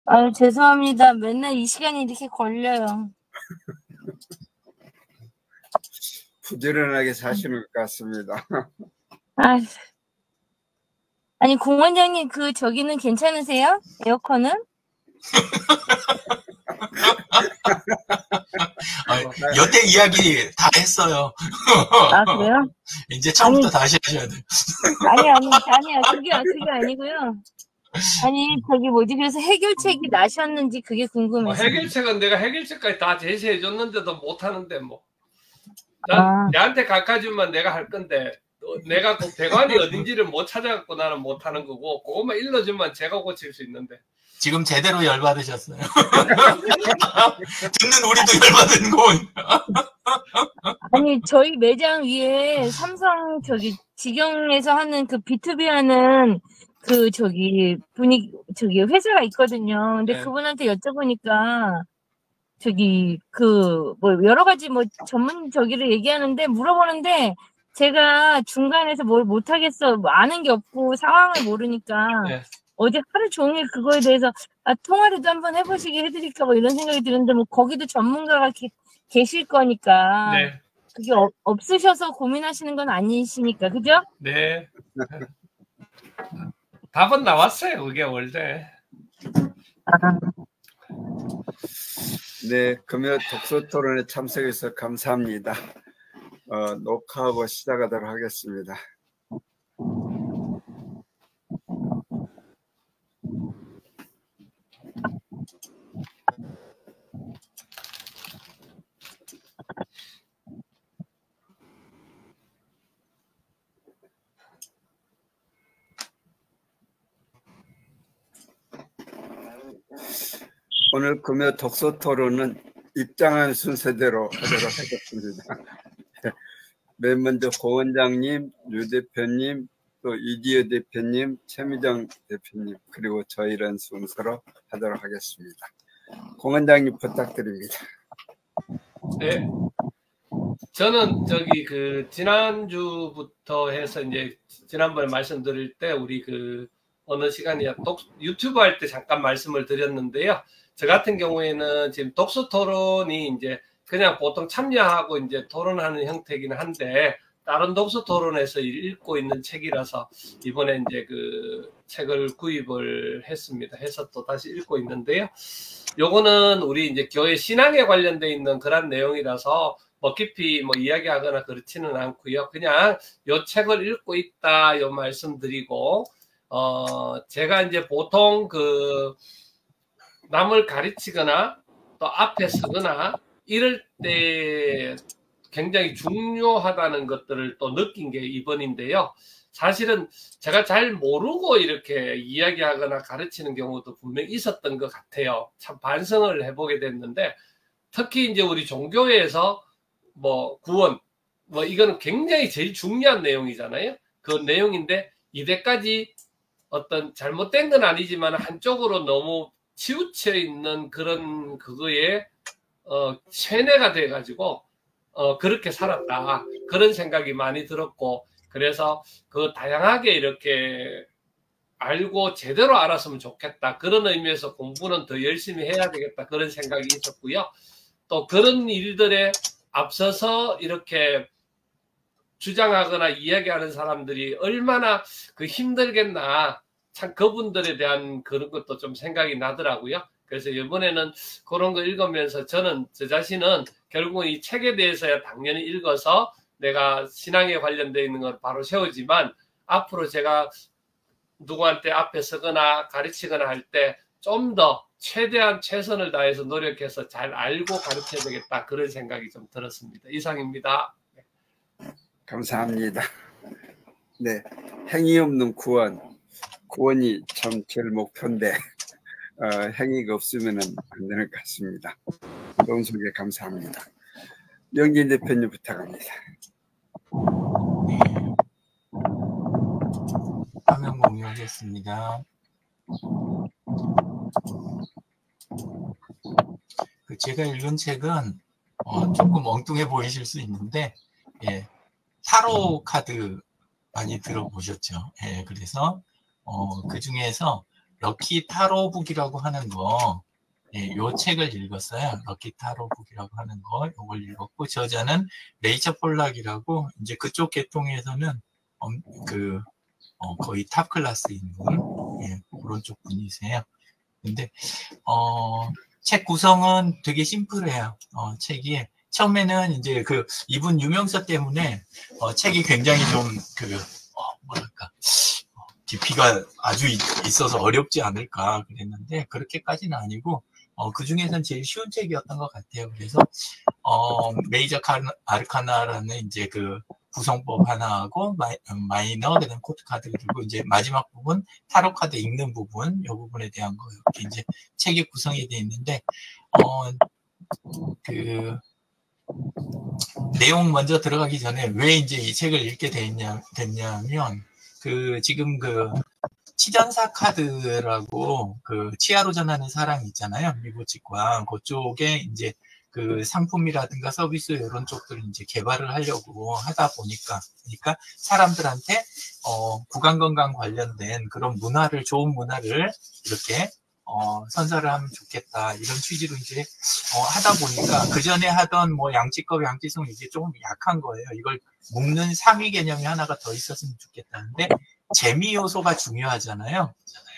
아유, 죄송합니다. 맨날 이 시간이 이렇게 걸려요. 부지런하게 사시는 것 같습니다. 아, 아니, 공원장님, 저기는 괜찮으세요? 에어컨은? 여태 이야기 다 했어요. 아, 그래요? 이제 처음부터 다시 하셔야 돼요. 아니요. 그게 아니고요. 아니, 그래서 해결책이 나셨는지 그게 궁금해서. 해결책은 내가 해결책까지 다 제시해줬는데도 못하는데, 뭐. 아. 내한테 가까지만 내가 할 건데, 내가 그 배관이 어딘지를 못 찾아갖고 나는 못하는 거고, 그것만 일러주면 제가 고칠 수 있는데. 지금 제대로 열받으셨어요. 듣는 우리도 열받은 거. 아니, 저희 매장 위에 삼성 직영에서 하는 그 B2B 하는 회사가 있거든요. 근데 네. 그분한테 여쭤보니까 여러 가지 전문 저기를 얘기하는데 물어보는데 제가 중간에서 뭘 못하겠어. 아는 게 없고 상황을 모르니까. 네. 어제 하루 종일 그거에 대해서 통화라도 한번 해보시게 해드릴까 이런 생각이 드는데 거기도 전문가가 계실 거니까 네. 그게 없으셔서 고민하시는 건 아니시니까 그죠? 네. 답은 나왔어요. 그게 원래. 네, 금요 독서 토론에 참석해서 감사합니다. 녹화하고 시작하도록 하겠습니다. 오늘 금요 독서 토론은 입장한 순서대로 하도록 하겠습니다. 맨 먼저 고 원장님, 류 대표님, 또 이지혜 대표님, 최미정 대표님, 그리고 저 이런 순서로 하도록 하겠습니다. 고 원장님 부탁드립니다. 네. 저는 지난주부터 해서 이제 지난번에 말씀드릴 때 우리 어느 시간이야 유튜브 할 때 잠깐 말씀을 드렸는데요. 저 같은 경우에는 지금 독서 토론이 이제 그냥 보통 참여하고 이제 토론하는 형태이긴 한데 다른 독서 토론에서 읽고 있는 책이라서 이번에 이제 그 책을 구입을 했습니다. 해서 또 다시 읽고 있는데요. 요거는 우리 이제 교회 신앙에 관련돼 있는 그런 내용이라서 깊이 이야기하거나 그렇지는 않고요. 그냥 요 책을 읽고 있다 요 말씀드리고 제가 이제 보통 남을 가르치거나 또 앞에 서거나 이럴 때 굉장히 중요하다는 것들을 또 느낀 게 이번인데요. 사실은 제가 잘 모르고 이렇게 이야기하거나 가르치는 경우도 분명히 있었던 것 같아요. 참 반성을 해보게 됐는데 특히 이제 우리 종교에서 구원 이거는 굉장히 제일 중요한 내용이잖아요. 그 내용인데 이때까지 어떤 잘못된 건 아니지만 한쪽으로 너무 치우쳐 있는 그런 그거에 세뇌가 돼가지고 그렇게 살았다 그런 생각이 많이 들었고 그래서 다양하게 이렇게 알고 제대로 알았으면 좋겠다 그런 의미에서 공부는 더 열심히 해야 되겠다 그런 생각이 있었고요. 또 그런 일들에 앞서서 이렇게 주장하거나 이야기하는 사람들이 얼마나 힘들겠나 참 그분들에 대한 그런 것도 좀 생각이 나더라고요. 그래서 이번에는 그런 거 읽으면서 저는 저 자신은 결국은 이 책에 대해서야 당연히 읽어서 내가 신앙에 관련되어 있는 걸 바로 세우지만 앞으로 제가 누구한테 앞에 서거나 가르치거나 할 때 좀 더 최대한 최선을 다해서 노력해서 잘 알고 가르쳐야 되겠다 그런 생각이 좀 들었습니다. 이상입니다. 감사합니다. 네, 행위 없는 구원이 참 제일 목표인데 행위가 없으면 안 되는 것 같습니다. 좋은 소개 감사합니다. 명진 대표님 부탁합니다. 네. 화면 공유하겠습니다. 제가 읽은 책은 조금 엉뚱해 보이실 수 있는데 타로 카드 많이 들어보셨죠? 그래서 그 중에서 럭키 타로북이라고 하는 거, 예, 요 책을 읽었어요. 럭키 타로북이라고 하는 거, 요걸 읽었고, 저자는 레이처 폴락이라고, 이제 그쪽 계통에서는, 거의 탑 클래스인 분, 예, 그런 쪽 분이세요. 근데, 책 구성은 되게 심플해요. 책이. 처음에는 이제 이분 유명사 때문에, 책이 굉장히 좀, 뭐랄까, 깊이가 아주 있어서 어렵지 않을까 그랬는데, 그렇게까지는 아니고, 그 중에서는 제일 쉬운 책이었던 것 같아요. 그래서, 메이저 아르카나라는 이제 구성법 하나하고, 마이너, 그 다음 코트 카드, 그리고 이제 마지막 부분, 타로 카드 읽는 부분, 이 부분에 대한 거, 이렇게 이제 책이 구성이 되어 있는데, 내용 먼저 들어가기 전에 왜 이제 이 책을 읽게 됐냐면, 지금 치전사 카드라고 치아로 전하는 사람 있잖아요. 미국 치과. 그쪽에 이제 상품이라든가 서비스 이런 쪽들을 이제 개발을 하려고 하다 보니까, 그러니까 사람들한테, 구강 건강 관련된 그런 좋은 문화를 이렇게, 선사를 하면 좋겠다. 이런 취지로 이제, 하다 보니까 그 전에 하던 양치법, 양치성 이게 조금 약한 거예요. 이걸 묶는 상위 개념이 하나가 더 있었으면 좋겠다는데, 재미 요소가 중요하잖아요.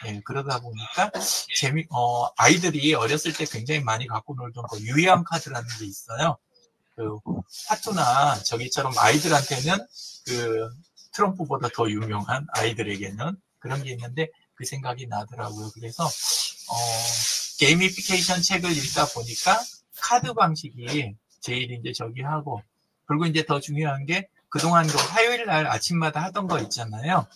예, 그러다 보니까 아이들이 어렸을 때 굉장히 많이 갖고 놀던 유희왕 카드라는 게 있어요. 파투나 저기처럼 아이들한테는 트럼프보다 더 유명한 아이들에게는 그런 게 있는데 그 생각이 나더라고요. 그래서 게이미피케이션 책을 읽다 보니까 카드 방식이 제일 이제 하고, 그리고 이제 더 중요한 게 그동안 화요일 날 아침마다 하던 거 있잖아요.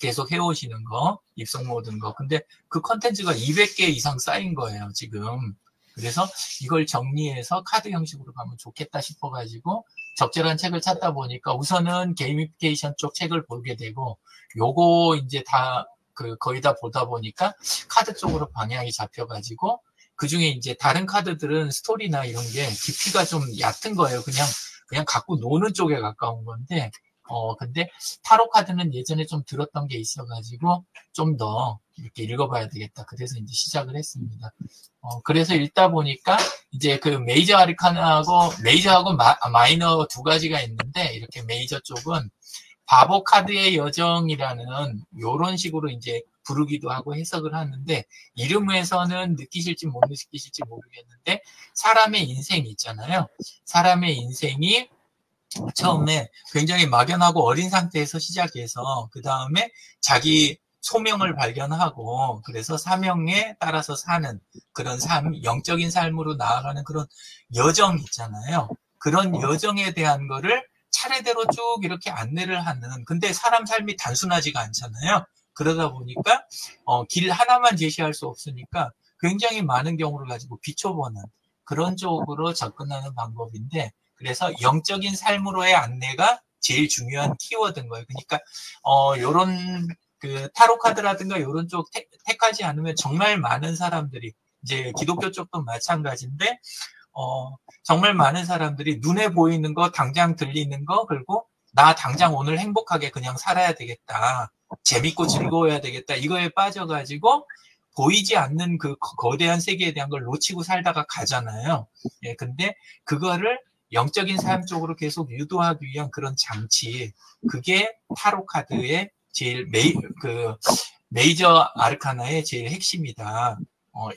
계속 해오시는 거, 입성 모든 거. 근데 그 컨텐츠가 200개 이상 쌓인 거예요, 지금. 그래서 이걸 정리해서 카드 형식으로 가면 좋겠다 싶어가지고 적절한 책을 찾다 보니까 우선은 게이미피케이션 쪽 책을 보게 되고, 요거 이제 다 거의 다 보다 보니까 카드 쪽으로 방향이 잡혀가지고, 그 중에 이제 다른 카드들은 스토리나 이런 게 깊이가 좀 얕은 거예요. 그냥 갖고 노는 쪽에 가까운 건데, 근데 타로 카드는 예전에 좀 들었던 게 있어가지고 좀 더 이렇게 읽어봐야 되겠다. 그래서 이제 시작을 했습니다. 그래서 읽다 보니까 이제 메이저 메이저하고 마이너 두 가지가 있는데, 이렇게 메이저 쪽은 바보 카드의 여정이라는 요런 식으로 이제 부르기도 하고 해석을 하는데, 이름에서는 느끼실지 못 느끼실지 모르겠는데, 사람의 인생이 있잖아요. 사람의 인생이 처음에 굉장히 막연하고 어린 상태에서 시작해서 그 다음에 자기 소명을 발견하고, 그래서 사명에 따라서 사는 그런 영적인 삶으로 나아가는 그런 여정 있잖아요. 그런 여정에 대한 거를 차례대로 쭉 이렇게 안내를 하는, 근데 사람 삶이 단순하지가 않잖아요. 그러다 보니까 길 하나만 제시할 수 없으니까 굉장히 많은 경우를 가지고 비춰보는 그런 쪽으로 접근하는 방법인데, 그래서 영적인 삶으로의 안내가 제일 중요한 키워드인 거예요. 그러니까 요런 타로 카드라든가 요런 쪽 택하지 않으면 정말 많은 사람들이, 이제 기독교 쪽도 마찬가지인데, 정말 많은 사람들이 눈에 보이는 거, 당장 들리는 거, 그리고 나 당장 오늘 행복하게 그냥 살아야 되겠다, 재밌고 즐거워야 되겠다, 이거에 빠져가지고 보이지 않는 거대한 세계에 대한 걸 놓치고 살다가 가잖아요. 예, 근데 그거를 영적인 삶 쪽으로 계속 유도하기 위한 그런 장치, 그게 타로 카드의 제일 메이저 아르카나의 제일 핵심이다.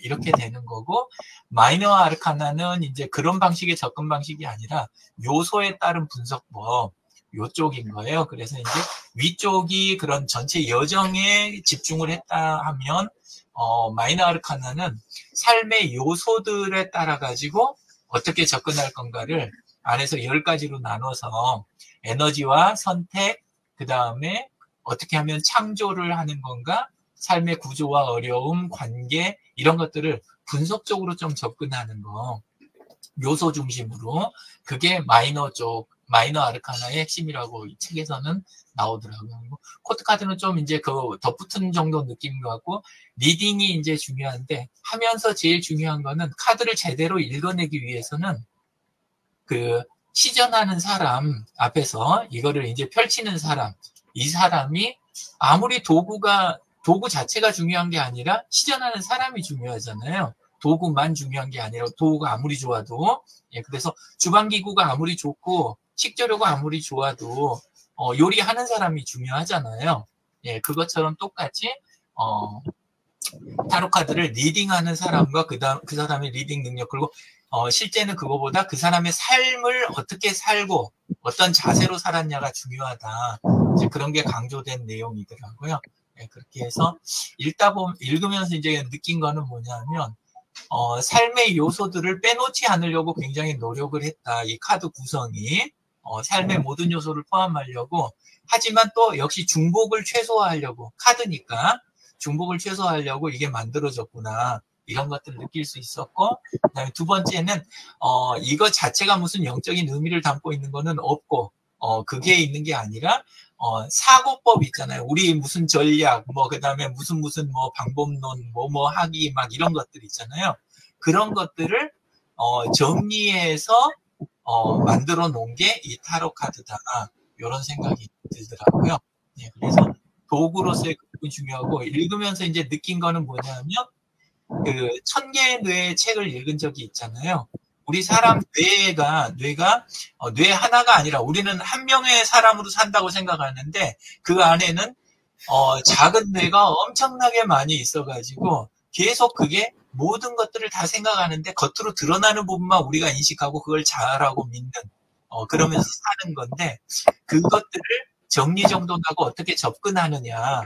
이렇게 되는 거고, 마이너 아르카나는 이제 그런 방식의 접근 방식이 아니라 요소에 따른 분석법, 요쪽인 거예요. 그래서 이제 위쪽이 그런 전체 여정에 집중을 했다 하면, 마이너 아르카나는 삶의 요소들에 따라 가지고 어떻게 접근할 건가를 안에서 10가지로 나눠서 에너지와 선택, 그 다음에 어떻게 하면 창조를 하는 건가, 삶의 구조와 어려움, 관계, 이런 것들을 분석적으로 좀 접근하는 거, 요소 중심으로, 그게 마이너 아르카나의 핵심이라고 이 책에서는 나오더라고요. 코트 카드는 좀 이제 덧붙은 정도 느낌인 것 같고, 리딩이 이제 중요한데, 하면서 제일 중요한 거는 카드를 제대로 읽어내기 위해서는 시전하는 사람 앞에서 이거를 이제 펼치는 사람, 이 사람이 아무리 도구가 도구 자체가 중요한 게 아니라 시전하는 사람이 중요하잖아요. 도구만 중요한 게 아니라 도구가 아무리 좋아도. 예, 그래서 주방기구가 아무리 좋고 식재료가 아무리 좋아도 요리하는 사람이 중요하잖아요. 예, 그것처럼 똑같이 타로 카드를 리딩하는 사람과 그 사람의 리딩 능력, 그리고 실제는 그거보다 그 사람의 삶을 어떻게 살고 어떤 자세로 살았냐가 중요하다. 이제 그런 게 강조된 내용이더라고요. 네, 그렇게 해서 읽으면서 이제 느낀 거는 뭐냐면 삶의 요소들을 빼놓지 않으려고 굉장히 노력을 했다. 이 카드 구성이 삶의 모든 요소를 포함하려고, 하지만 또 역시 중복을 최소화하려고, 카드니까 중복을 최소화하려고 이게 만들어졌구나. 이런 것들을 느낄 수 있었고, 그다음에 두 번째는 이거 자체가 무슨 영적인 의미를 담고 있는 거는 없고, 그게 있는 게 아니라 사고법 있잖아요. 우리 무슨 전략, 그다음에 무슨 뭐 방법론, 뭐 하기 막 이런 것들 있잖아요. 그런 것들을 정리해서 만들어 놓은 게 이 타로 카드다. 이런 생각이 들더라고요. 네, 그래서 도구로서의 그게 중요하고, 읽으면서 이제 느낀 거는 뭐냐면, 그 1000개의 뇌의 책을 읽은 적이 있잖아요. 우리 사람 뇌가 뇌 하나가 아니라 우리는 한 명의 사람으로 산다고 생각하는데 그 안에는 작은 뇌가 엄청나게 많이 있어가지고 계속 그게 모든 것들을 다 생각하는데 겉으로 드러나는 부분만 우리가 인식하고 그걸 잘하고 믿는 그러면서 사는 건데, 그것들을 정리정돈하고 어떻게 접근하느냐,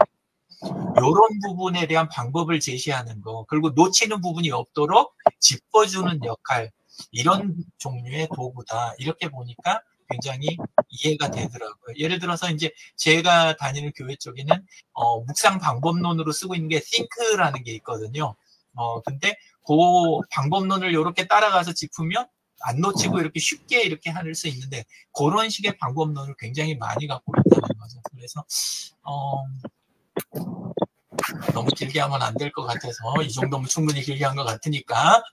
이런 부분에 대한 방법을 제시하는 거, 그리고 놓치는 부분이 없도록 짚어주는 역할, 이런 종류의 도구다. 이렇게 보니까 굉장히 이해가 되더라고요. 예를 들어서 이제 제가 다니는 교회 쪽에는 묵상 방법론으로 쓰고 있는 게 think라는 게 있거든요. 근데 그 방법론을 이렇게 따라가서 짚으면 안 놓치고 이렇게 쉽게 이렇게 할 수 있는데, 그런 식의 방법론을 굉장히 많이 갖고 있다는 거죠. 그래서 너무 길게 하면 안 될 것 같아서, 이 정도면 충분히 길게 한 것 같으니까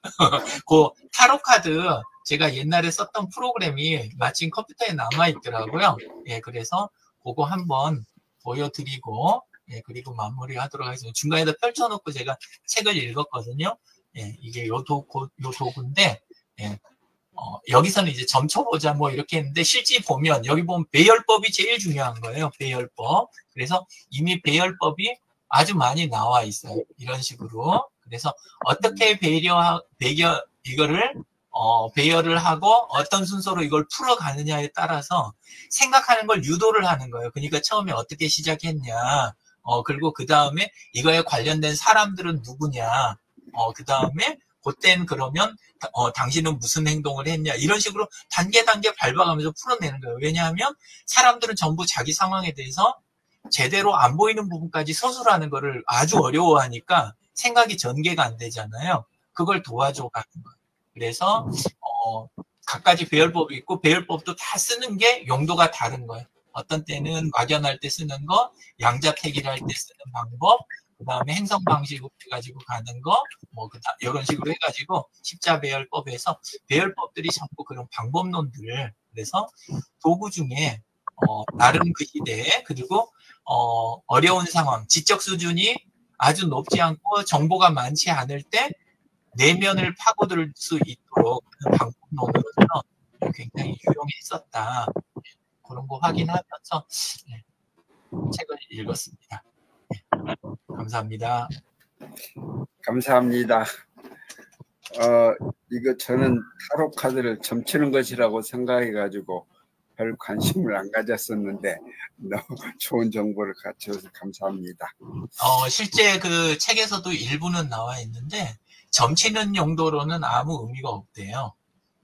그 타로 카드 제가 옛날에 썼던 프로그램이 마침 컴퓨터에 남아 있더라고요. 예, 그래서 그거 한번 보여드리고, 예, 그리고 마무리하도록 하겠습니다. 중간에다 펼쳐놓고 제가 책을 읽었거든요. 예, 이게 요 도구인데, 예, 여기서는 이제 점쳐보자 뭐 이렇게 했는데, 실제 보면 여기 보면 배열법이 제일 중요한 거예요. 배열법. 그래서 이미 배열법이 아주 많이 나와 있어요. 이런 식으로. 그래서 어떻게 이거를 배열을 하고 어떤 순서로 이걸 풀어가느냐에 따라서 생각하는 걸 유도를 하는 거예요. 그러니까 처음에 어떻게 시작했냐, 그리고 그 다음에 이거에 관련된 사람들은 누구냐, 그 다음에 그땐 그러면 당신은 무슨 행동을 했냐, 이런 식으로 단계 밟아가면서 풀어내는 거예요. 왜냐하면 사람들은 전부 자기 상황에 대해서 제대로 안 보이는 부분까지 서술하는 거를 아주 어려워하니까 생각이 전개가 안 되잖아요. 그걸 도와줘 가는 거예요. 그래서 각가지 배열법이 있고, 배열법도 다 쓰는 게 용도가 다른 거예요. 어떤 때는 막연할 때 쓰는 거, 양자택일 할 때 쓰는 방법, 그 다음에 행성 방식으로 해가지고 가는 거, 이런 식으로 해가지고 십자 배열법에서 배열법들이 전부 그런 방법론들. 그래서 도구 중에 나름 그 시대에, 그리고 어려운 상황, 지적 수준이 아주 높지 않고 정보가 많지 않을 때 내면을 파고들 수 있도록 방법론으로서 굉장히 유용했었다. 그런 거 확인하면서 책을 읽었습니다. 감사합니다. 감사합니다. 이거 저는 타로 카드를 점치는 것이라고 생각해가지고 별 관심을 안 가졌었는데 너무 좋은 정보를 갖춰서 감사합니다. 실제 그 책에서도 일부는 나와 있는데 점치는 용도로는 아무 의미가 없대요.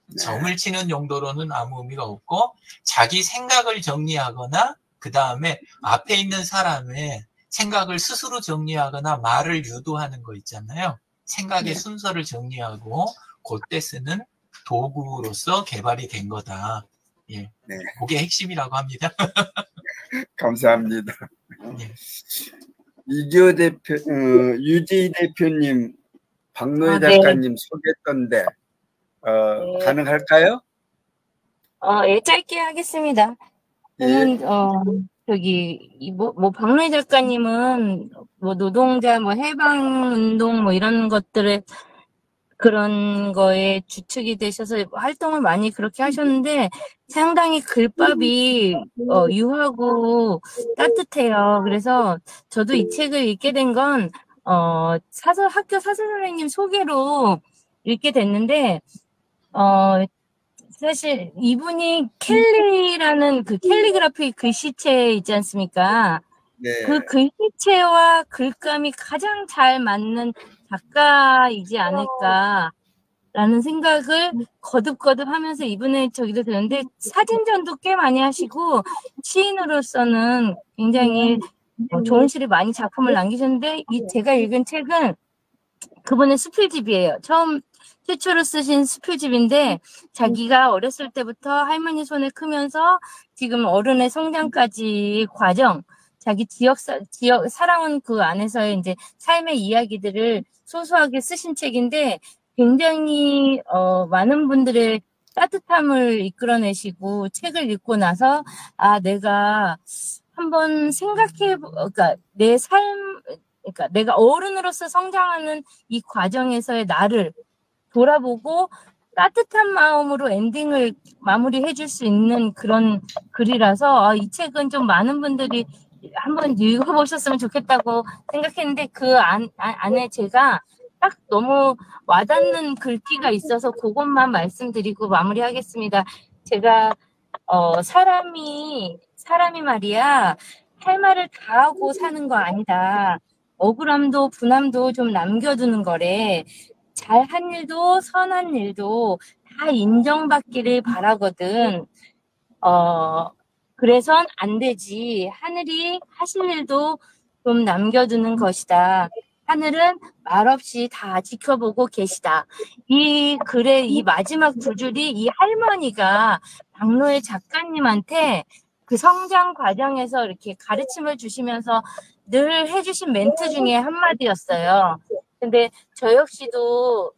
네. 점을 치는 용도로는 아무 의미가 없고, 자기 생각을 정리하거나 그 다음에 앞에 있는 사람의 생각을 스스로 정리하거나 말을 유도하는 거 있잖아요. 생각의 순서를 정리하고 그때 쓰는 도구로서 개발이 된 거다. 예, 네. 그게 핵심이라고 합니다. 감사합니다. 예. 유지희 대표님, 박노해 작가님 소개했던데 네. 가능할까요? 예, 짧게 하겠습니다. 저는 박노해 작가님은 뭐 노동자, 뭐 해방운동, 뭐 이런 것들에 그런 거에 주축이 되셔서 활동을 많이 그렇게 하셨는데 상당히 글밥이 유하고 따뜻해요. 그래서 저도 이 책을 읽게 된 건 학교 사설 선생님 소개로 읽게 됐는데 사실 이분이 켈리라는 그 캘리그라피 글씨체 있지 않습니까? 네. 그 글씨체와 글감이 가장 잘 맞는 작가이지 않을까라는 생각을 거듭거듭 하면서 이분의 저기도 드는데 사진전도 꽤 많이 하시고 시인으로서는 굉장히 좋은 시를 많이 작품을 남기셨는데 제가 읽은 책은 그분의 수필집이에요. 최초로 쓰신 수필집인데 자기가 어렸을 때부터 할머니 손에 크면서 지금 어른의 성장까지 과정, 자기 지역 살아온 그 안에서의 이제 삶의 이야기들을 소소하게 쓰신 책인데 굉장히 많은 분들의 따뜻함을 이끌어내시고 책을 읽고 나서 내가 한번 그러니까 그러니까 내가 어른으로서 성장하는 이 과정에서의 나를 돌아보고 따뜻한 마음으로 엔딩을 마무리해 줄 수 있는 그런 글이라서 이 책은 좀 많은 분들이 한번 읽어보셨으면 좋겠다고 생각했는데 그 안에 제가 딱 너무 와닿는 글귀가 있어서 그것만 말씀드리고 마무리하겠습니다. 제가 사람이 말이야 할 말을 다 하고 사는 거 아니다. 억울함도 분함도 좀 남겨두는 거래. 잘한 일도 선한 일도 다 인정받기를 바라거든. 그래선 안 되지. 하늘이 하실 일도 좀 남겨두는 것이다. 하늘은 말없이 다 지켜보고 계시다. 이 글의 이 마지막 두 줄이 이 할머니가 박노해 작가님한테 그 성장 과정에서 이렇게 가르침을 주시면서 늘 해주신 멘트 중에 한마디였어요. 근데 저 역시도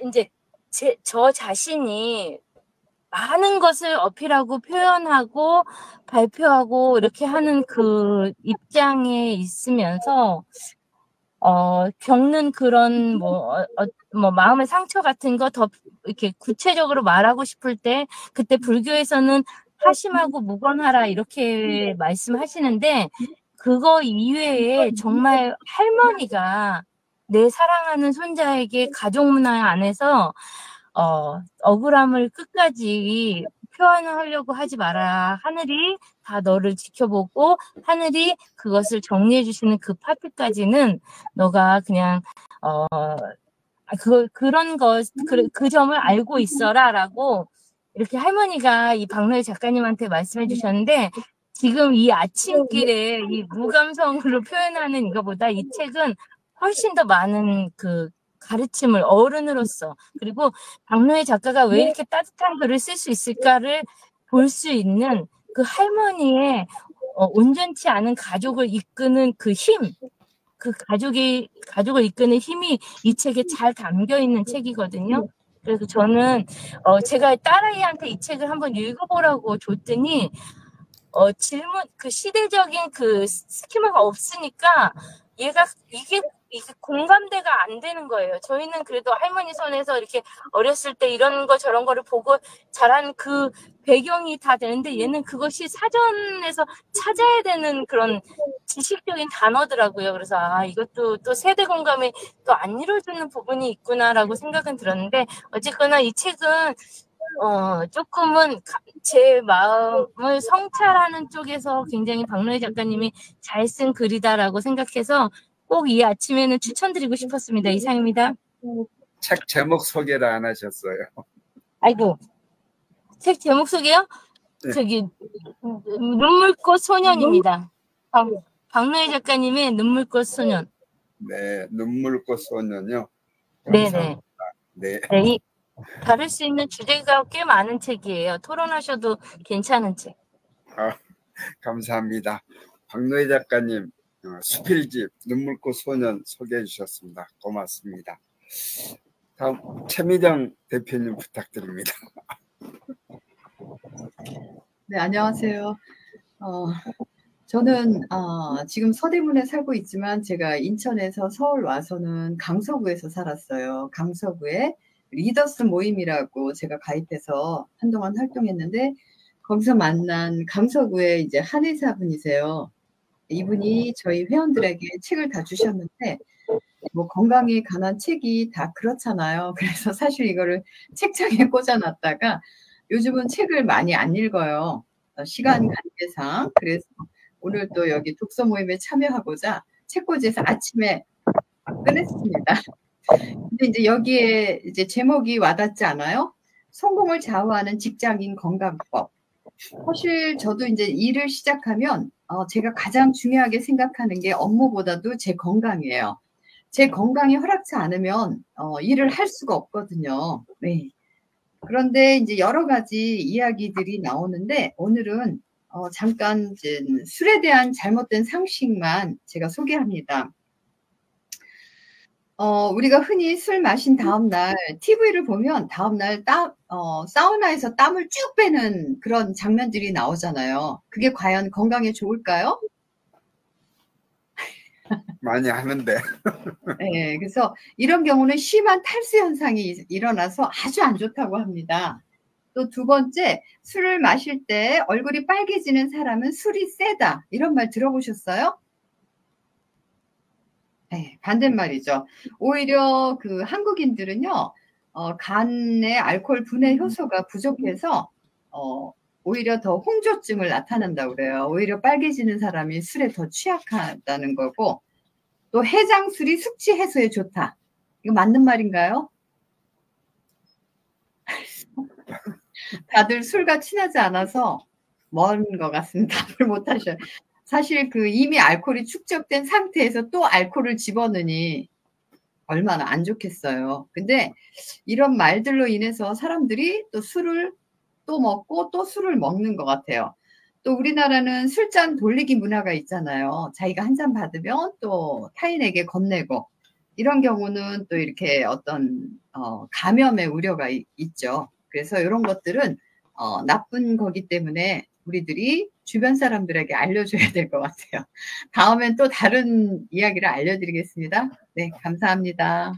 이제 저 자신이 많은 것을 어필하고 표현하고 발표하고 이렇게 하는 그 입장에 있으면서 겪는 그런 마음의 상처 같은 거 더 이렇게 구체적으로 말하고 싶을 때 그때 불교에서는 하심하고 무건하라 이렇게 말씀하시는데 그거 이외에 정말 할머니가 내 사랑하는 손자에게 가족 문화 안에서 억울함을 끝까지 표현하려고 하지 마라. 하늘이 다 너를 지켜보고 하늘이 그것을 정리해 주시는 그 파트까지는 너가 그냥 그 점을 알고 있어라라고 이렇게 할머니가 이 박노해 작가님한테 말씀해 주셨는데 지금 이 아침길에 이 무감성으로 표현하는 이거보다 이 책은 훨씬 더 많은 그 가르침을 어른으로서 그리고 박노해 작가가 왜 이렇게 따뜻한 글을 쓸 수 있을까를 볼 수 있는 그 할머니의 온전치 않은 가족을 이끄는 그 힘, 그 가족을 이끄는 힘이 이 책에 잘 담겨 있는 책이거든요. 그래서 저는 제가 딸아이한테 이 책을 한번 읽어보라고 줬더니 그 시대적인 그 스키마가 없으니까 얘가 이게 공감대가 안 되는 거예요. 저희는 그래도 할머니 손에서 이렇게 어렸을 때 이런 거 저런 거를 보고 자란 그 배경이 다 되는데 얘는 그것이 사전에서 찾아야 되는 그런 지식적인 단어더라고요. 그래서 이것도 또 세대 공감이 또 안 이루어지는 부분이 있구나라고 생각은 들었는데 어쨌거나 이 책은 조금은 제 마음을 성찰하는 쪽에서 굉장히 박노해 작가님이 잘 쓴 글이다라고 생각해서 꼭 이 아침에는 추천드리고 싶었습니다. 이상입니다. 책 제목 소개를 안 하셨어요. 아이고, 책 제목 소개요? 네. 저기 눈물꽃 소년입니다. 박노해 작가님의 눈물꽃 소년. 네, 눈물꽃 소년요. 네네. 네. 네, 다룰 수 있는 주제가 꽤 많은 책이에요. 토론하셔도 괜찮은 책. 감사합니다. 박노해 작가님 수필집 눈물꽃 소년 소개해 주셨습니다. 고맙습니다. 다음 최미정 대표님 부탁드립니다. 네, 안녕하세요. 저는 지금 서대문에 살고 있지만 제가 인천에서 서울 와서는 강서구에서 살았어요. 강서구에 리더스 모임이라고 제가 가입해서 한동안 활동했는데 거기서 만난 강서구의 이제 한의사분이세요. 이분이 저희 회원들에게 책을 다 주셨는데 뭐 건강에 관한 책이 다 그렇잖아요. 그래서 사실 이거를 책장에 꽂아놨다가 요즘은 책을 많이 안 읽어요. 시간 관계상. 그래서 오늘 또 여기 독서 모임에 참여하고자 책꽂이에서 아침에 꺼냈습니다. 근데 이제 여기에 이제 제목이 와닿지 않아요? 성공을 좌우하는 직장인 건강법. 사실 저도 이제 일을 시작하면 제가 가장 중요하게 생각하는 게 업무보다도 제 건강이에요. 제 건강이 허락지 않으면 일을 할 수가 없거든요. 네. 그런데 이제 여러 가지 이야기들이 나오는데 오늘은 잠깐 이제 술에 대한 잘못된 상식만 제가 소개합니다. 우리가 흔히 술 마신 다음날 TV를 보면 다음날 사우나에서 땀을 쭉 빼는 그런 장면들이 나오잖아요. 그게 과연 건강에 좋을까요? 많이 하는데. 네, 그래서 이런 경우는 심한 탈수 현상이 일어나서 아주 안 좋다고 합니다. 또 두 번째, 술을 마실 때 얼굴이 빨개지는 사람은 술이 세다. 이런 말 들어보셨어요? 네, 반대말이죠. 오히려 그 한국인들은요, 간의 알코올 분해 효소가 부족해서, 오히려 더 홍조증을 나타난다고 그래요. 오히려 빨개지는 사람이 술에 더 취약하다는 거고, 또 해장술이 숙취 해소에 좋다. 이거 맞는 말인가요? 다들 술과 친하지 않아서 먼 것 같습니다. 답을 못 하셔요. 사실 그 이미 알코올이 축적된 상태에서 또 알코올을 집어넣으니 얼마나 안 좋겠어요. 근데 이런 말들로 인해서 사람들이 또 술을 또 먹고 또 술을 먹는 것 같아요. 또 우리나라는 술잔 돌리기 문화가 있잖아요. 자기가 한 잔 받으면 또 타인에게 건네고 이런 경우는 또 이렇게 어떤 감염의 우려가 있죠. 그래서 이런 것들은 나쁜 거기 때문에 우리들이 주변 사람들에게 알려줘야 될 것 같아요. 다음엔 또 다른 이야기를 알려드리겠습니다. 네, 감사합니다.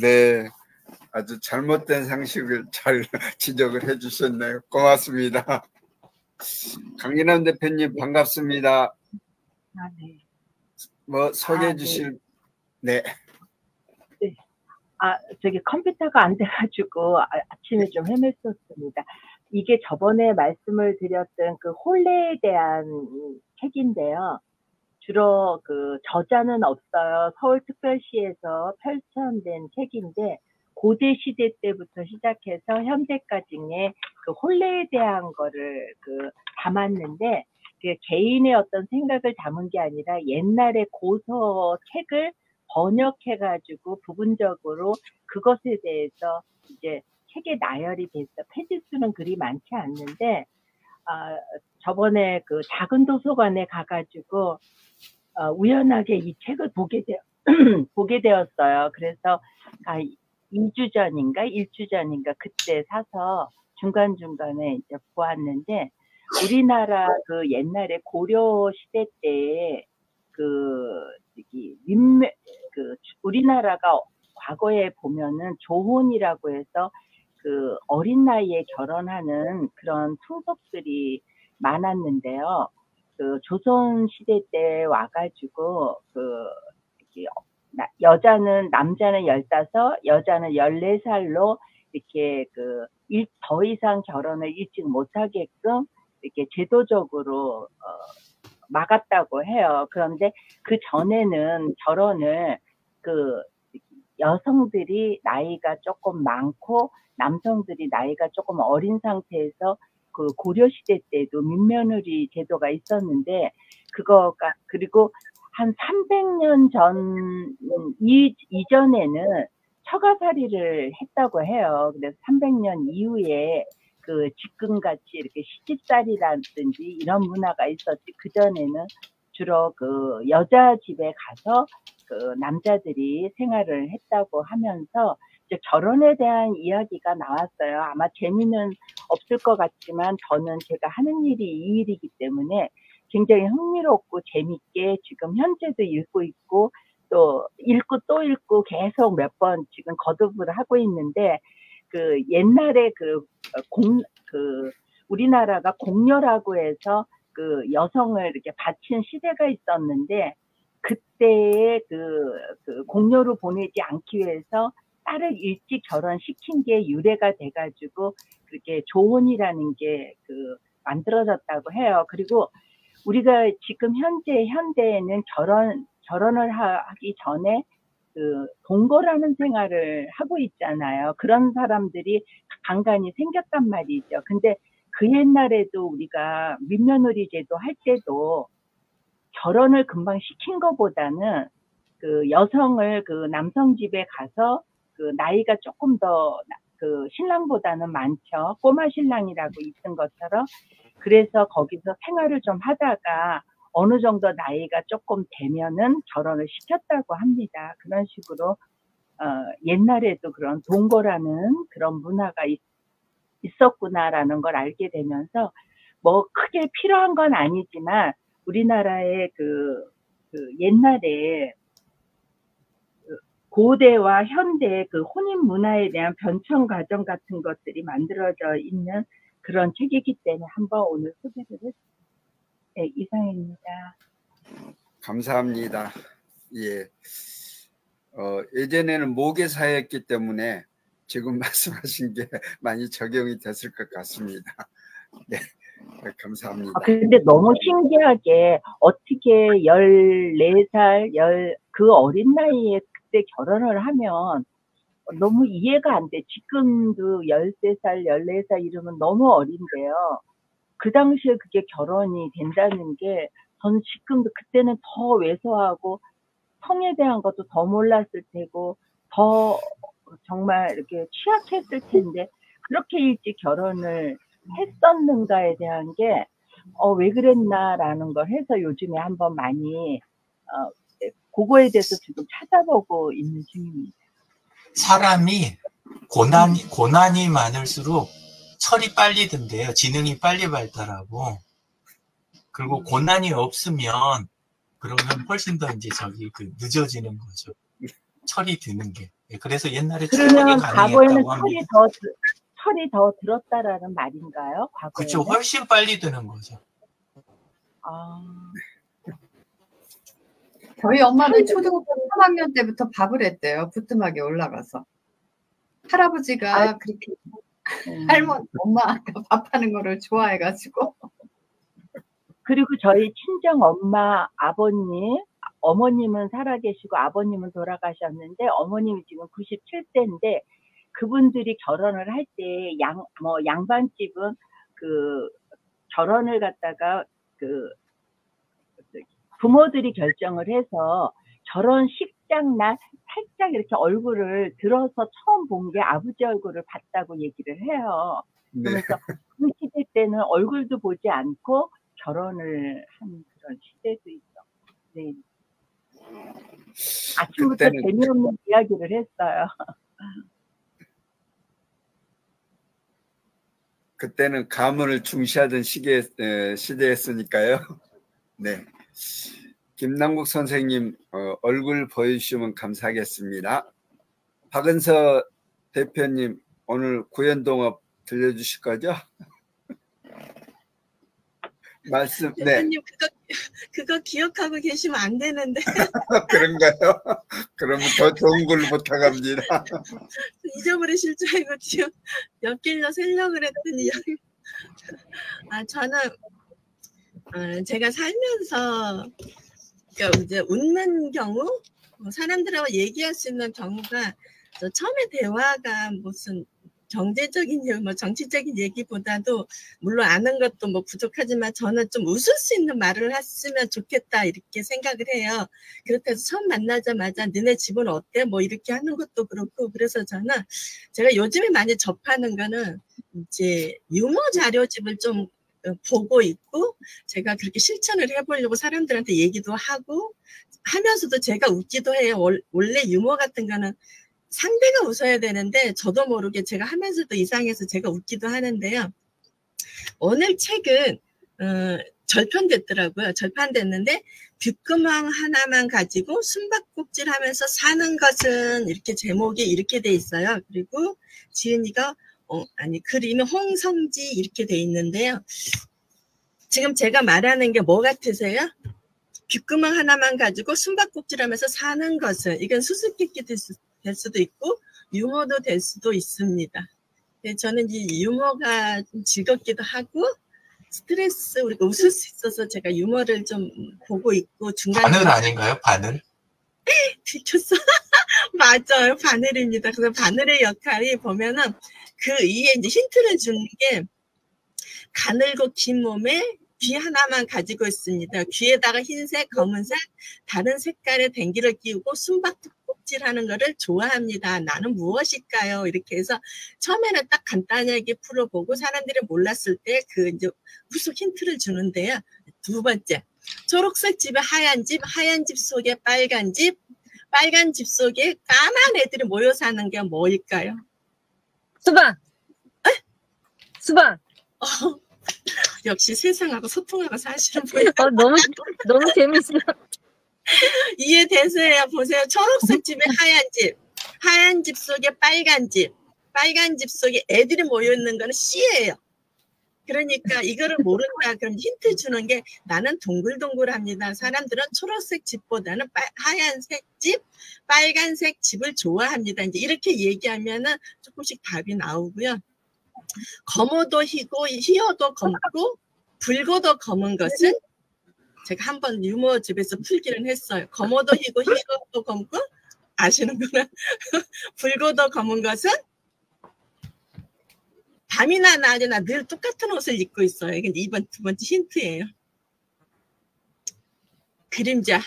네, 아주 잘못된 상식을 잘 지적을 해주셨네요. 고맙습니다. 강인환 대표님 반갑습니다. 네. 뭐 소개해 주실, 네. 네. 저기 컴퓨터가 안 돼가지고 아침에 좀 헤맸었습니다. 이게 저번에 말씀을 드렸던 그 혼례에 대한 책인데요. 주로 그 저자는 없어요. 서울특별시에서 편찬된 책인데 고대 시대 때부터 시작해서 현대까지의 그 혼례에 대한 거를 담았는데 그 개인의 어떤 생각을 담은 게 아니라 옛날의 고서 책을 번역해가지고 부분적으로 그것에 대해서 이제 책에 나열이 돼서 페이지수는 그리 많지 않는데 저번에 그 작은 도서관에 가가지고 우연하게 이 책을 보게 되었어요. 그래서 2주 전인가 1주 전인가 그때 사서 중간중간에 이제 보았는데 우리나라 그 옛날에 고려 시대 때에 우리나라가 과거에 보면은 조혼이라고 해서 그 어린 나이에 결혼하는 그런 풍속들이 많았는데요. 그 조선 시대 때 와가지고 남자는 15, 여자는 14살로 이렇게 더 이상 결혼을 일찍 못하게끔 이렇게 제도적으로 막았다고 해요. 그런데 그 전에는 결혼을 여성들이 나이가 조금 많고 남성들이 나이가 조금 어린 상태에서 그 고려시대 때도 민며느리 제도가 있었는데 그리고 한 300년 전 이전에는 처가살이를 했다고 해요. 그래서 300년 이후에 그 지금같이 이렇게 시집살이라든지 이런 문화가 있었지. 그전에는 주로 그 여자 집에 가서 그 남자들이 생활을 했다고 하면서 이제 결혼에 대한 이야기가 나왔어요. 아마 재미는 없을 것 같지만 저는 제가 하는 일이 이 일이기 때문에 굉장히 흥미롭고 재밌게 지금 현재도 읽고 있고 또 읽고 계속 몇 번 지금 거듭을 하고 있는데 그 옛날에 우리나라가 공녀라고 해서 그 여성을 이렇게 바친 시대가 있었는데 그때의 그 공녀로 보내지 않기 위해서 딸을 일찍 결혼시킨 게 유래가 돼가지고 그렇게 조혼이라는 게 만들어졌다고 해요. 그리고 우리가 지금 현대에는 결혼을 하기 전에 동거라는 생활을 하고 있잖아요. 그런 사람들이 간간히 생겼단 말이죠. 근데 그 옛날에도 우리가 민며느리 제도 할 때도 결혼을 금방 시킨 것보다는 여성을 남성 집에 가서 나이가 조금 더 신랑보다는 많죠. 꼬마 신랑이라고 있던 것처럼. 그래서 거기서 생활을 좀 하다가 어느 정도 나이가 조금 되면은 결혼을 시켰다고 합니다. 그런 식으로 옛날에도 그런 동거라는 그런 문화가 있었구나라는 걸 알게 되면서 뭐 크게 필요한 건 아니지만 우리나라의 옛날에 고대와 현대의 혼인 문화에 대한 변천 과정 같은 것들이 만들어져 있는 그런 책이기 때문에 한번 오늘 소개를 했습니다. 네, 이상입니다. 감사합니다. 예. 예전에는 모계사였기 때문에 지금 말씀하신 게 많이 적용이 됐을 것 같습니다. 네, 감사합니다. 근데 너무 신기하게 어떻게 14살, 그 어린 나이에 그때 결혼을 하면 너무 이해가 안 돼. 지금도 13살, 14살 이러면 너무 어린데요. 그 당시에 그게 결혼이 된다는 게 저는 지금도 그때는 더 왜소하고 성에 대한 것도 더 몰랐을 테고 더 정말 이렇게 취약했을 텐데 그렇게 일찍 결혼을 했었는가에 대한 게 왜 그랬나라는 걸 해서 요즘에 한번 많이 그거에 대해서 지금 찾아보고 있는 중입니다. 사람이 고난이 많을수록 철이 빨리 든대요. 지능이 빨리 발달하고. 그리고 고난이 없으면 그러면 훨씬 더 이제 늦어지는 거죠. 철이 드는 게. 그래서 옛날에 그러면 과거에는 가능했다고 합니다. 철이 더 들었다라는 말인가요? 과거에는? 그렇죠. 훨씬 빨리 드는 거죠. 저희 엄마는 초등학교 3학년 때부터 밥을 했대요. 부뚜막에 올라가서. 할아버지가 그렇게 엄마가 밥하는 거를 좋아해가지고. 그리고 저희 친정 엄마, 아버님, 어머님은 살아계시고 아버님은 돌아가셨는데 어머님이 지금 97세인데 그분들이 결혼을 할 때 양반집은 결혼을 갖다가 부모들이 결정을 해서 결혼식장 날 살짝 이렇게 얼굴을 들어서 처음 본 게 아버지 얼굴을 봤다고 얘기를 해요. 그러면서 그 시대 때는 얼굴도 보지 않고 결혼을 한 그런 시대도 있어. 네. 아침부터 재미없는 이야기를 했어요. 그때는 가문을 중시하던 시대였으니까요. 네. 김남국 선생님 얼굴 보여주시면 감사하겠습니다. 박은서 대표님 오늘 구연동업 들려주실 거죠? 말씀. 대표님 그거 기억하고 계시면 안 되는데. 그런가요? 그러면 더 좋은 걸 부탁합니다. 잊어버리실 줄 알고 지금 엿길로 세려고 그랬더니 저는 제가 살면서 이제 웃는 경우 사람들하고 얘기할 수 있는 경우가 처음에 대화가 무슨 경제적인 정치적인 얘기보다도 물론 아는 것도 부족하지만 저는 좀 웃을 수 있는 말을 했으면 좋겠다 이렇게 생각을 해요. 그렇게 해서 처음 만나자마자 너네 집은 어때? 이렇게 하는 것도 그렇고 그래서 저는 제가 요즘에 많이 접하는 거는 이제 유머 자료집을 좀 보고 있고 제가 그렇게 실천을 해보려고 사람들한테 얘기도 하고 하면서도 제가 웃기도 해요. 원래 유머 같은 거는 상대가 웃어야 되는데 저도 모르게 제가 하면서도 이상해서 제가 웃기도 하는데요. 오늘 책은 절판됐더라고요. 절판됐는데 귓구멍 하나만 가지고 숨바꼭질하면서 사는 것은 이렇게 제목이 이렇게 돼 있어요. 그리고 지은이가 그림이 홍성지 이렇게 돼 있는데요. 지금 제가 말하는 게 뭐 같으세요? 귓구멍 하나만 가지고 숨바꼭질하면서 사는 것은 이건 수수께끼 될 수도 있고 유머도 될 수도 있습니다. 저는 이 유머가 좀 즐겁기도 하고 스트레스 우리가 웃을 수 있어서 제가 유머를 좀 보고 있고 중간에 바늘 아닌가요? 바늘? 들켰어. 맞아요. 바늘입니다. 그래서 바늘의 역할이 보면은 그 위에 이제 힌트를 주는 게 가늘고 긴 몸에 귀 하나만 가지고 있습니다. 귀에다가 흰색, 검은색, 다른 색깔의 댕기를 끼우고 숨바꼭질하는 거를 좋아합니다. 나는 무엇일까요? 이렇게 해서 처음에는 딱 간단하게 풀어보고 사람들이 몰랐을 때 그 이제 후속 힌트를 주는데요. 두 번째, 초록색 집에 하얀 집, 하얀 집 속에 빨간 집, 빨간 집 속에 까만 애들이 모여 사는 게 뭐일까요? 수박. 수박. 역시 세상하고 소통하고 사시는 분이 너무 재밌어. 이해되세요? 보세요. 초록색 집에 하얀 집, 하얀 집 속에 빨간 집, 빨간 집 속에 애들이 모여 있는 거는 C예요. 그러니까 이거를 모른다. 그럼 힌트 주는 게 나는 동글동글합니다. 사람들은 초록색 집보다는 하얀색 집, 빨간색 집을 좋아합니다. 이제 이렇게 얘기하면은 조금씩 답이 나오고요. 검어도 희고 희어도 검고 붉어도 검은 것은 제가 한번 유머 집에서 풀기는 했어요. 검어도 희고 희어도 검고 아시는구나. 붉어도 검은 것은 밤이나 낮이나 늘 똑같은 옷을 입고 있어요. 이게 두 번째 힌트예요. 그림자.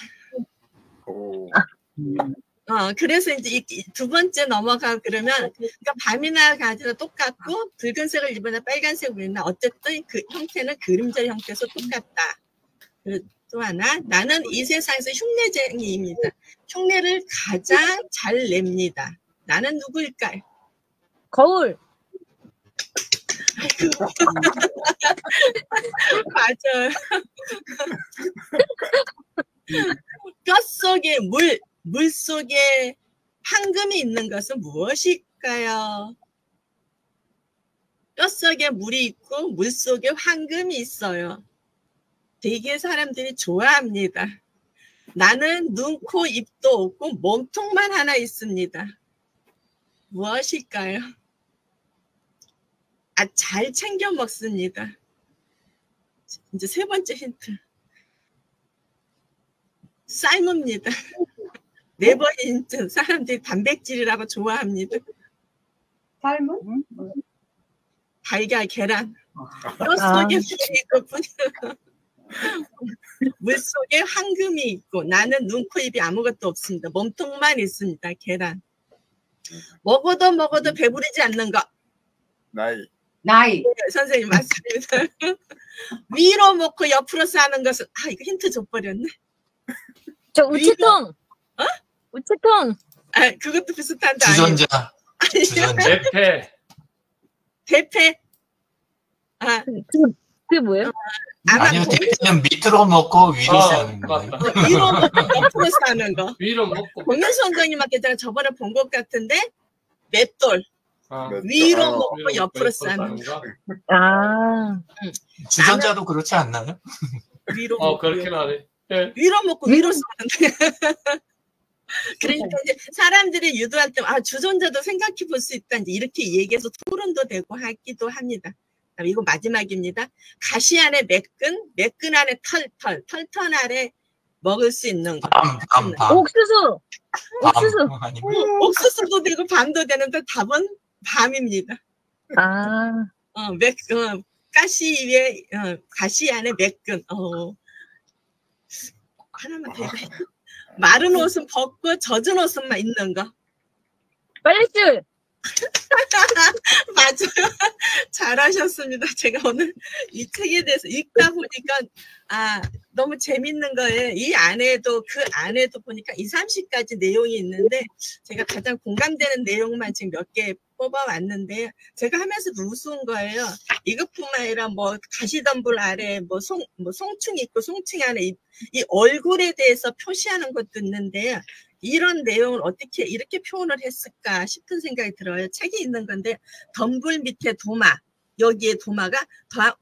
그래서 이제 두 번째 넘어가 그러면 그러니까 밤이나 낮이나 똑같고 붉은색을 입거나 빨간색을 입거나 어쨌든 그 형태는 그림자 형태에서 똑같다. 그리고 또 하나, 나는 이 세상에서 흉내쟁이입니다. 흉내를 가장 잘 냅니다. 나는 누구일까요? 거울. 맞아요. 뼛속에 물 속에 황금이 있는 것은 무엇일까요? 뼛속에 물이 있고 물 속에 황금이 있어요. 되게 사람들이 좋아합니다. 나는 눈, 코, 입도 없고 몸통만 하나 있습니다. 무엇일까요? 잘 챙겨 먹습니다. 이제 세 번째 힌트. 삶습니다. 네 번째 힌트. 사람들이 단백질이라고 좋아합니다. 삶은? 달걀, 계란. 뼈속에 물이 있고 물 속에 황금이 있고 나는 눈, 코, 입이 아무것도 없습니다. 몸통만 있습니다. 계란. 먹어도 배부르지 않는 거. 나이. 네, 선생님 맞습니다. 위로 먹고 옆으로 싸는 것은 이거 힌트 줘버렸네. 저 우체통. 우체통. 그것도 비슷한데 주전자. 주전자. 대패. 그게 뭐예요? 아니요, 대패는 밑으로 먹고 위로 싸는 거예요. 위로 먹고 옆으로 싸는 거. 위로 먹고. 공연수 원장님한테 제가 저번에 본 것 같은데 맷돌. 위로 먹고 옆으로 싸는 거. 주전자도 그렇지 않나요? 위로 먹고 그렇긴 하네. 네. 위로 먹고 위로 싸는데. 그러니까 이제 사람들이 유도할 때 주전자도 생각해 볼 수 있다. 이제 이렇게 얘기해서 토론도 되고 하기도 합니다. 이거 마지막입니다. 가시 안에 매끈 안에 털 아래 먹을 수 있는 거. 옥수수. 옥수수도 되고 밤도 되는데 답은 밤입니다. 가시 위에 가시 안에 매끈. 하나만 더 해봐. 마른 옷은 벗고 젖은 옷은만 있는 거. 빨랫줄. 맞아요. 잘하셨습니다. 제가 오늘 이 책에 대해서 읽다 보니까 너무 재밌는 거예요. 이 안에도 그 안에도 보니까 20, 30가지 내용이 있는데 제가 가장 공감되는 내용만 지금 몇 개 뽑아왔는데 제가 하면서도 우스운 거예요. 이것뿐만 아니라 뭐 가시덤불 아래 뭐 송충이 있고 송충이 안에 이 얼굴에 대해서 표시하는 것도 있는데 이런 내용을 어떻게 이렇게 표현을 했을까 싶은 생각이 들어요. 책이 있는 건데 덤불 밑에 도마, 여기에 도마가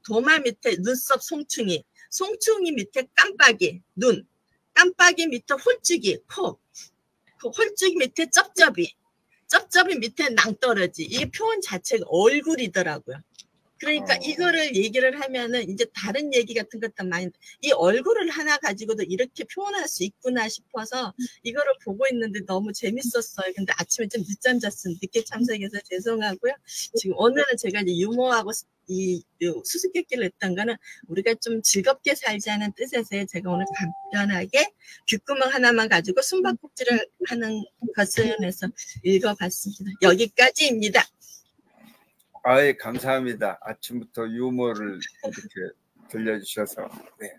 도마 밑에 눈썹 송충이, 송충이 밑에 깜빡이, 눈, 깜빡이 밑에 홀쭉이, 코, 그 홀쭉이 밑에 쩝쩝이, 쩝쩝이 밑에 낭떠러지. 이게 표현 자체가 얼굴이더라고요. 그러니까 이거를 얘기를 하면은 이제 다른 얘기 같은 것도 많이, 이 얼굴을 하나 가지고도 이렇게 표현할 수 있구나 싶어서 이거를 보고 있는데 너무 재밌었어요. 근데 아침에 좀 늦잠 잤어요. 늦게 참석해서 죄송하고요. 지금 오늘은 제가 이제 유머하고 이 수수께끼를 했던 거는 우리가 좀 즐겁게 살자는 뜻에서 제가 오늘 간단하게 귓구멍 하나만 가지고 숨바꼭질을 하는 것을 해서 읽어봤습니다. 여기까지입니다. 아예 감사합니다. 아침부터 유머를 이렇게 들려주셔서. 네.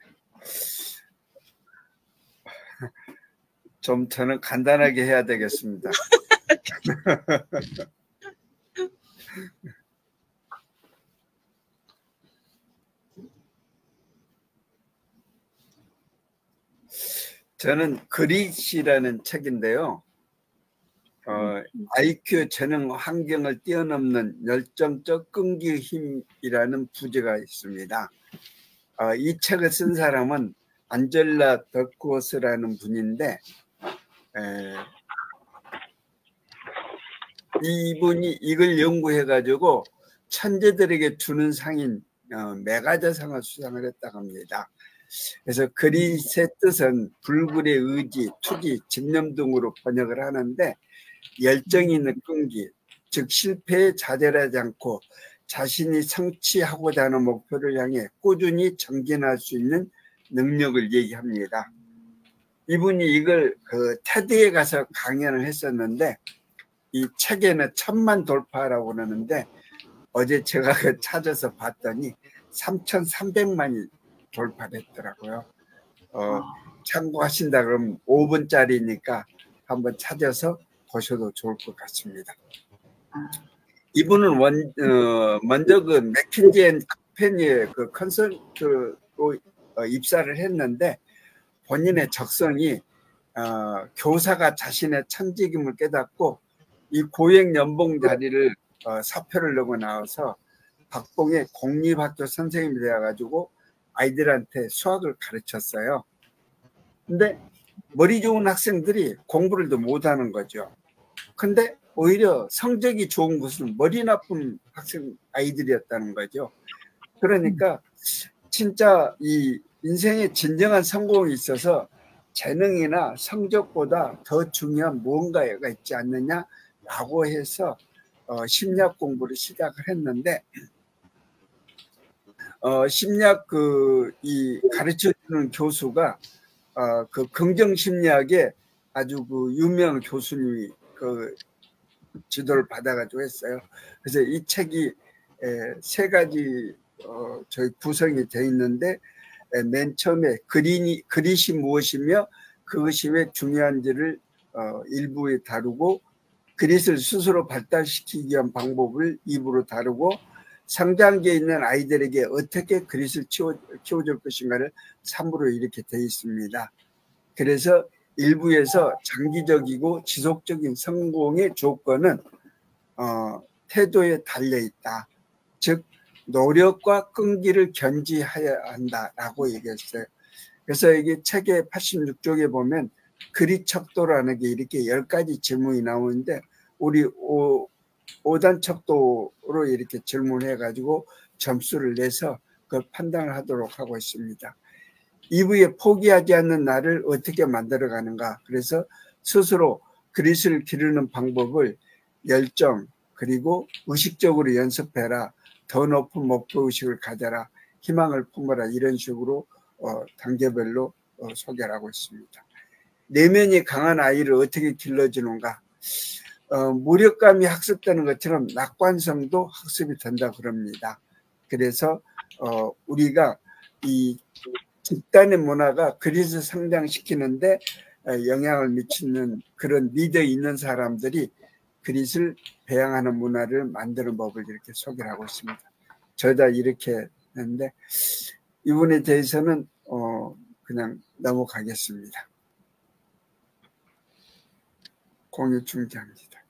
좀 저는 간단하게 해야 되겠습니다. 저는 그릿이라는 책인데요. IQ 재능 환경을 뛰어넘는 열정적 끈기의 힘이라는 부제가 있습니다. 이 책을 쓴 사람은 안젤라 더크워스라는 분인데 이분이 이걸 연구해 가지고 천재들에게 주는 상인 메가저상을 수상을 했다고 합니다. 그래서 그릿의 뜻은 불굴의 의지, 투기, 집념 등으로 번역을 하는데 열정이 있는 끈기, 즉 실패에 좌절하지 않고 자신이 성취하고자 하는 목표를 향해 꾸준히 전진할 수 있는 능력을 얘기합니다. 이분이 이걸 그 테드에 가서 강연을 했었는데 이 책에는 1000만 돌파라고 그러는데 어제 제가 찾아서 봤더니 3300만이 돌파됐더라고요. 참고하신다 그러면 5분짜리니까 한번 찾아서 보셔도 좋을 것 같습니다. 이분은 먼저 그 맥킨지 앤 컴퍼니의 그 컨설트로 입사를 했는데 본인의 적성이 교사가 자신의 천직임을 깨닫고 이 고액 연봉 자리를 사표를 내고 나와서 박봉의 공립학교 선생님이 되어가지고 아이들한테 수학을 가르쳤어요. 근데 머리 좋은 학생들이 공부를 더 못하는 거죠. 근데 오히려 성적이 좋은 것은 머리 나쁜 학생 아이들이었다는 거죠. 그러니까 진짜 이 인생의 진정한 성공이 있어서 재능이나 성적보다 더 중요한 무언가가 있지 않느냐라고 해서 심리학 공부를 시작을 했는데 심리학 이 가르쳐주는 교수가 그 긍정심리학의 아주 그 유명한 교수님이 그 지도를 받아가지고 했어요. 그래서 이 책이 3가지 저희 구성이 되어 있는데 맨 처음에 그릿이 무엇이며 그것이 왜 중요한지를 일부에 다루고 그릿을 스스로 발달시키기 위한 방법을 2부로 다루고 성장기에 있는 아이들에게 어떻게 그릿을 키워줄 것인가를 3부로 이렇게 되어 있습니다. 그래서 1부에서 장기적이고 지속적인 성공의 조건은 태도에 달려있다. 즉 노력과 끈기를 견지해야 한다라고 얘기했어요. 그래서 이게 책의 86쪽에 보면 그릿 척도라는 게 이렇게 10가지 질문이 나오는데 우리 5단 척도로 이렇게 질문해가지고 점수를 내서 그걸 판단을 하도록 하고 있습니다. 2부에 포기하지 않는 나를 어떻게 만들어가는가. 그래서 스스로 그릿을 기르는 방법을 열정 그리고 의식적으로 연습해라. 더 높은 목표의식을 가져라. 희망을 품어라. 이런 식으로 단계별로 소개를 하고 있습니다. 내면이 강한 아이를 어떻게 길러주는가. 무력감이 학습되는 것처럼 낙관성도 학습이 된다 그럽니다. 그래서 우리가 이 집단의 문화가 그리스를 성장시키는데 영향을 미치는 그런 리더에 있는 사람들이 그리스를 배양하는 문화를 만드는 법을 이렇게 소개를 하고 있습니다. 저희가 이렇게 했는데 이 부분에 대해서는 그냥 넘어가겠습니다. 공유 중지합니다.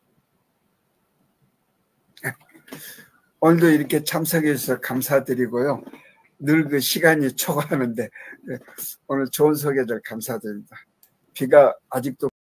오늘도 이렇게 참석해 주셔서 감사드리고요. 늘 그 시간이 초과하는데 오늘 좋은 소개들 감사드립니다. 비가 아직도